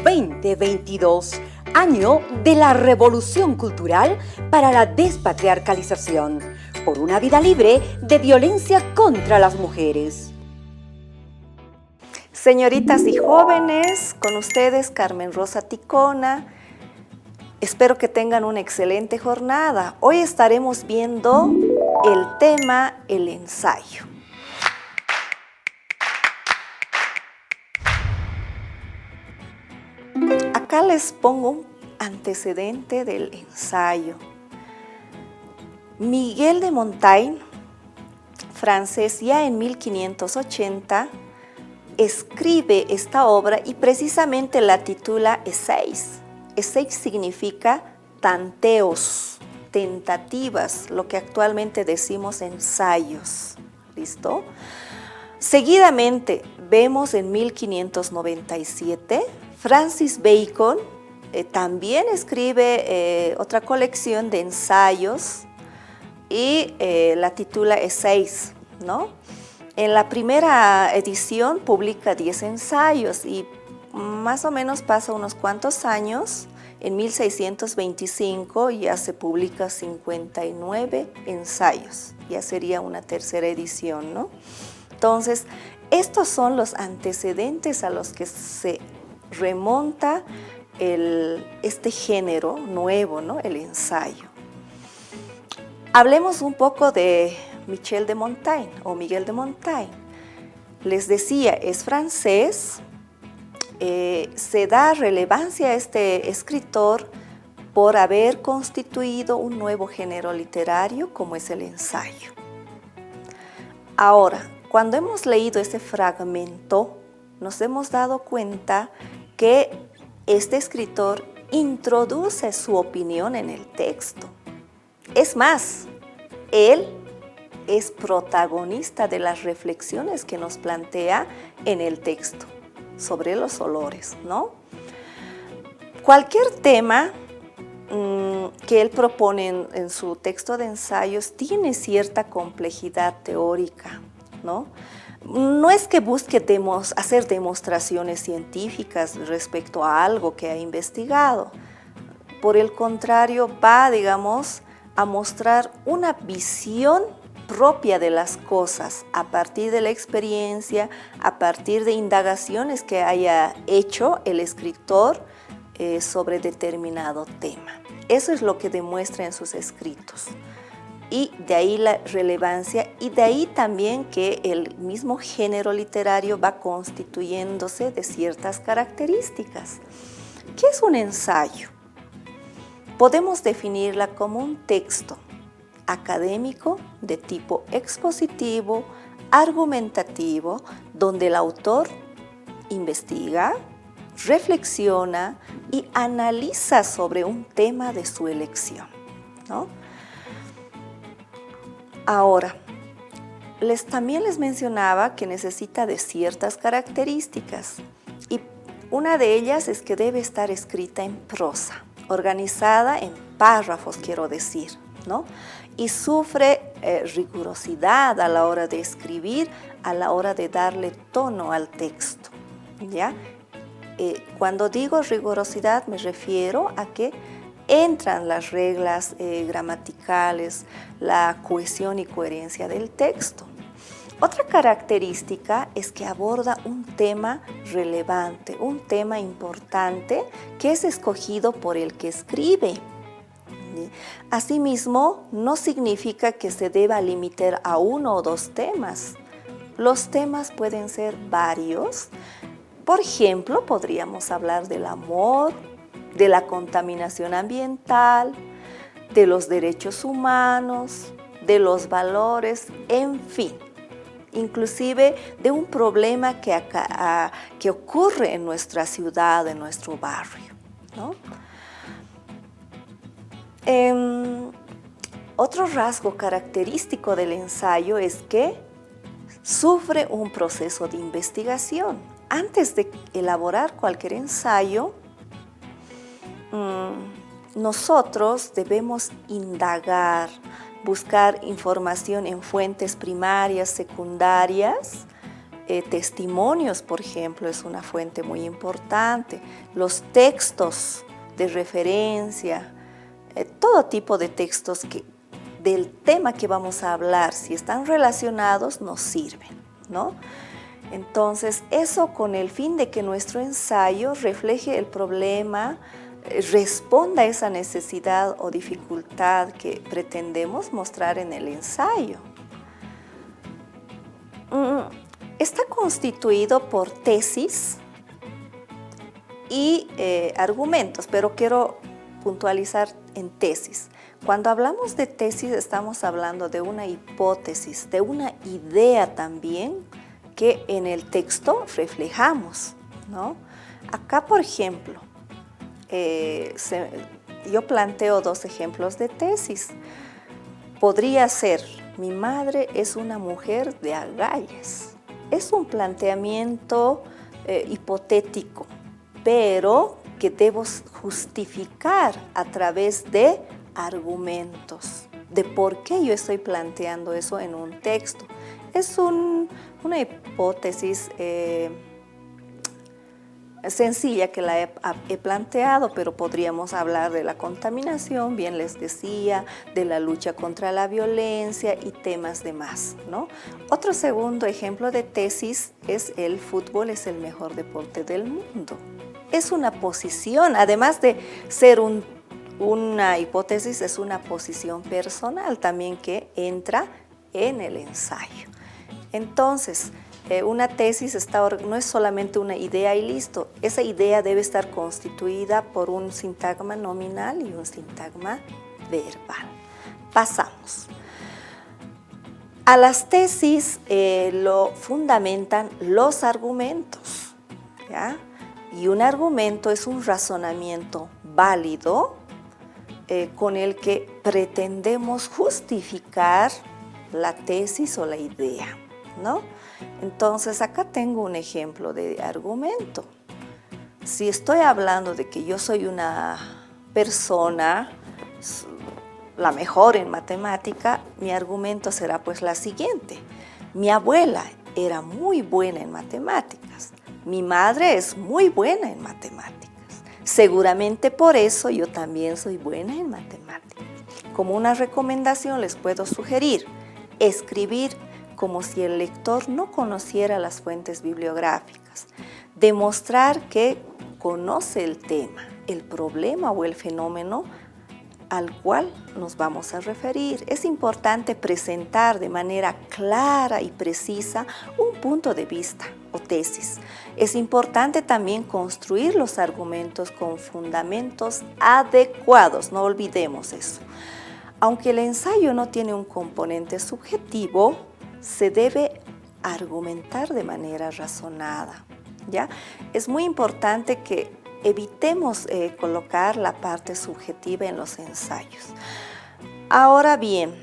2022, año de la Revolución Cultural para la Despatriarcalización, por una vida libre de violencia contra las mujeres. Señoritas y jóvenes, con ustedes Carmen Rosa Ticona. Espero que tengan una excelente jornada. Hoy estaremos viendo el tema, el ensayo. Acá les pongo un antecedente del ensayo. Miguel de Montaigne, francés, ya en 1580, escribe esta obra y precisamente la titula Essays. Essays significa tanteos, tentativas, lo que actualmente decimos ensayos. ¿Listo? Seguidamente vemos en 1597, Francis Bacon también escribe otra colección de ensayos y la titula Essays, ¿no? En la primera edición publica 10 ensayos y más o menos pasa unos cuantos años. En 1625 ya se publica 59 ensayos, ya sería una tercera edición, ¿no? Entonces, estos son los antecedentes a los que se remonta este género nuevo, ¿no? El ensayo. Hablemos un poco de Michel de Montaigne o Miguel de Montaigne. Les decía, es francés. Se da relevancia a este escritor por haber constituido un nuevo género literario como es el ensayo. Ahora, cuando hemos leído ese fragmento, nos hemos dado cuenta que este escritor introduce su opinión en el texto. Es más, él es protagonista de las reflexiones que nos plantea en el texto sobre los olores, ¿no? Cualquier tema que él propone en su texto de ensayos tiene cierta complejidad teórica, ¿no? No es que busque hacer demostraciones científicas respecto a algo que ha investigado. Por el contrario, va, digamos, a mostrar una visión propia de las cosas a partir de la experiencia, a partir de indagaciones que haya hecho el escritor sobre determinado tema. Eso es lo que demuestra en sus escritos. Y de ahí la relevancia y de ahí también que el mismo género literario va constituyéndose de ciertas características. ¿Qué es un ensayo? Podemos definirla como un texto académico de tipo expositivo, argumentativo, donde el autor investiga, reflexiona y analiza sobre un tema de su elección, ¿no? Ahora, también les mencionaba que necesita de ciertas características y una de ellas es que debe estar escrita en prosa, organizada en párrafos, quiero decir, ¿no? Y sufre rigurosidad a la hora de escribir, a la hora de darle tono al texto, ¿ya? Cuando digo rigurosidad me refiero a que entran las reglas gramaticales, la cohesión y coherencia del texto. Otra característica es que aborda un tema relevante, un tema importante que es escogido por el que escribe. Asimismo, no significa que se deba limitar a uno o dos temas. Los temas pueden ser varios. Por ejemplo, podríamos hablar del amor, de la contaminación ambiental, de los derechos humanos, de los valores, en fin, inclusive de un problema que ocurre en nuestra ciudad, en nuestro barrio, ¿no? Otro rasgo característico del ensayo es que sufre un proceso de investigación. Antes de elaborar cualquier ensayo, nosotros debemos indagar, buscar información en fuentes primarias, secundarias, testimonios, por ejemplo, es una fuente muy importante. Los textos de referencia, todo tipo de textos del tema que vamos a hablar, si están relacionados, nos sirven, ¿no? Entonces, eso con el fin de que nuestro ensayo refleje el problema, responda a esa necesidad o dificultad que pretendemos mostrar en el ensayo. Está constituido por tesis y argumentos, pero quiero puntualizar en tesis. Cuando hablamos de tesis estamos hablando de una hipótesis, de una idea también que en el texto reflejamos, ¿no? Acá, por ejemplo, yo planteo 2 ejemplos de tesis. Podría ser, mi madre es una mujer de agallas. Es un planteamiento hipotético, pero que debo justificar a través de argumentos, de por qué yo estoy planteando eso en un texto. Es una hipótesis sencilla que la he planteado, pero podríamos hablar de la contaminación, bien les decía, de la lucha contra la violencia y temas demás, ¿no? Otro segundo ejemplo de tesis es el fútbol es el mejor deporte del mundo. Es una posición, además de ser una hipótesis, es una posición personal también que entra en el ensayo. Entonces, una tesis no es solamente una idea y listo. Esa idea debe estar constituida por un sintagma nominal y un sintagma verbal. Pasamos. A las tesis lo fundamentan los argumentos, ¿ya? Y un argumento es un razonamiento válido con el que pretendemos justificar la tesis o la idea, ¿no? Entonces, acá tengo un ejemplo de argumento. Si estoy hablando de que yo soy una persona la mejor en matemática, mi argumento será pues la siguiente. Mi abuela era muy buena en matemáticas. Mi madre es muy buena en matemáticas. Seguramente por eso yo también soy buena en matemáticas. Como una recomendación les puedo sugerir escribir como si el lector no conociera las fuentes bibliográficas. Demostrar que conoce el tema, el problema o el fenómeno al cual nos vamos a referir. Es importante presentar de manera clara y precisa un punto de vista o tesis. Es importante también construir los argumentos con fundamentos adecuados, no olvidemos eso. Aunque el ensayo no tiene un componente subjetivo, se debe argumentar de manera razonada, ¿ya? Es muy importante que evitemos colocar la parte subjetiva en los ensayos. Ahora bien,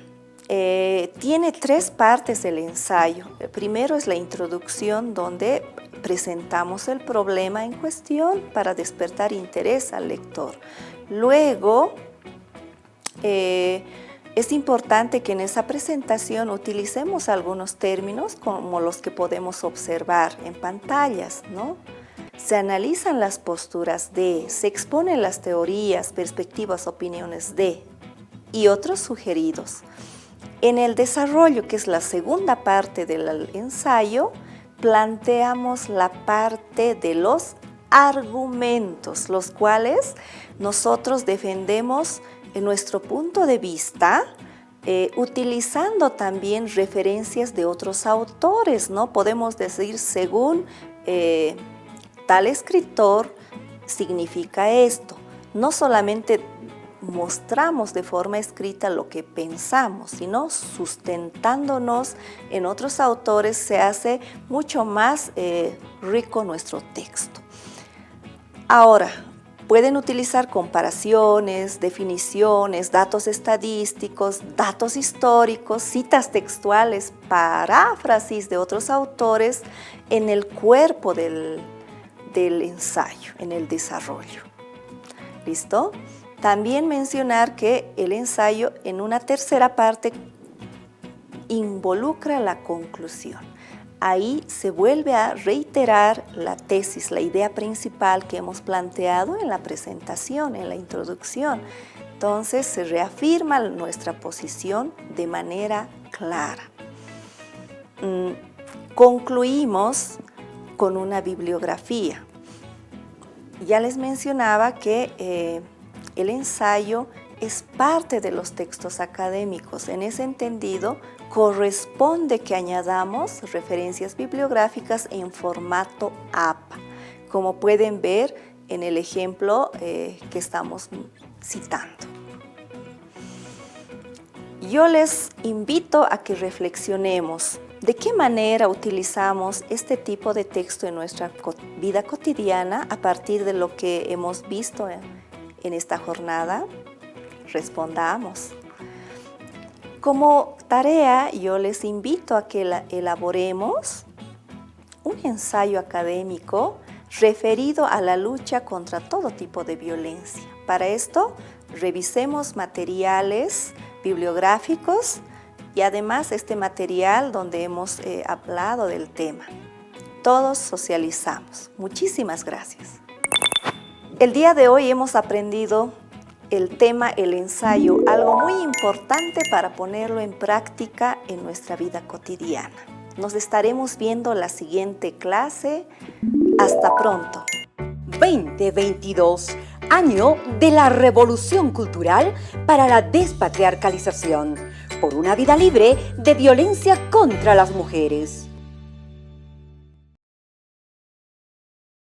tiene 3 partes el ensayo. El primero es la introducción, donde presentamos el problema en cuestión para despertar interés al lector. Luego, es importante que en esa presentación utilicemos algunos términos como los que podemos observar en pantallas, ¿no? Se analizan las posturas de, se exponen las teorías, perspectivas, opiniones de y otros sugeridos. En el desarrollo, que es la segunda parte del ensayo, planteamos la parte de los argumentos, los cuales nosotros defendemos en nuestro punto de vista, utilizando también referencias de otros autores, ¿no? Podemos decir, según tal escritor, significa esto. No solamente mostramos de forma escrita lo que pensamos, sino sustentándonos en otros autores se hace mucho más rico nuestro texto. Ahora, pueden utilizar comparaciones, definiciones, datos estadísticos, datos históricos, citas textuales, paráfrasis de otros autores en el cuerpo del ensayo, en el desarrollo. ¿Listo? También mencionar que el ensayo en una tercera parte involucra la conclusión. ahí se vuelve a reiterar la tesis, la idea principal que hemos planteado en la presentación, en la introducción. Entonces se reafirma nuestra posición de manera clara. Concluimos con una bibliografía. Ya les mencionaba que el ensayo es parte de los textos académicos. En ese entendido, corresponde que añadamos referencias bibliográficas en formato APA, como pueden ver en el ejemplo que estamos citando. Yo les invito a que reflexionemos de qué manera utilizamos este tipo de texto en nuestra vida cotidiana a partir de lo que hemos visto en esta jornada. Respondamos. Como tarea, yo les invito a que elaboremos un ensayo académico referido a la lucha contra todo tipo de violencia. Para esto, revisemos materiales bibliográficos y además este material donde hemos hablado del tema. Todos socializamos. Muchísimas gracias. El día de hoy hemos aprendido el tema, el ensayo, algo muy importante para ponerlo en práctica en nuestra vida cotidiana. Nos estaremos viendo la siguiente clase. Hasta pronto. 2022, año de la Revolución Cultural para la Despatriarcalización, por una vida libre de violencia contra las mujeres.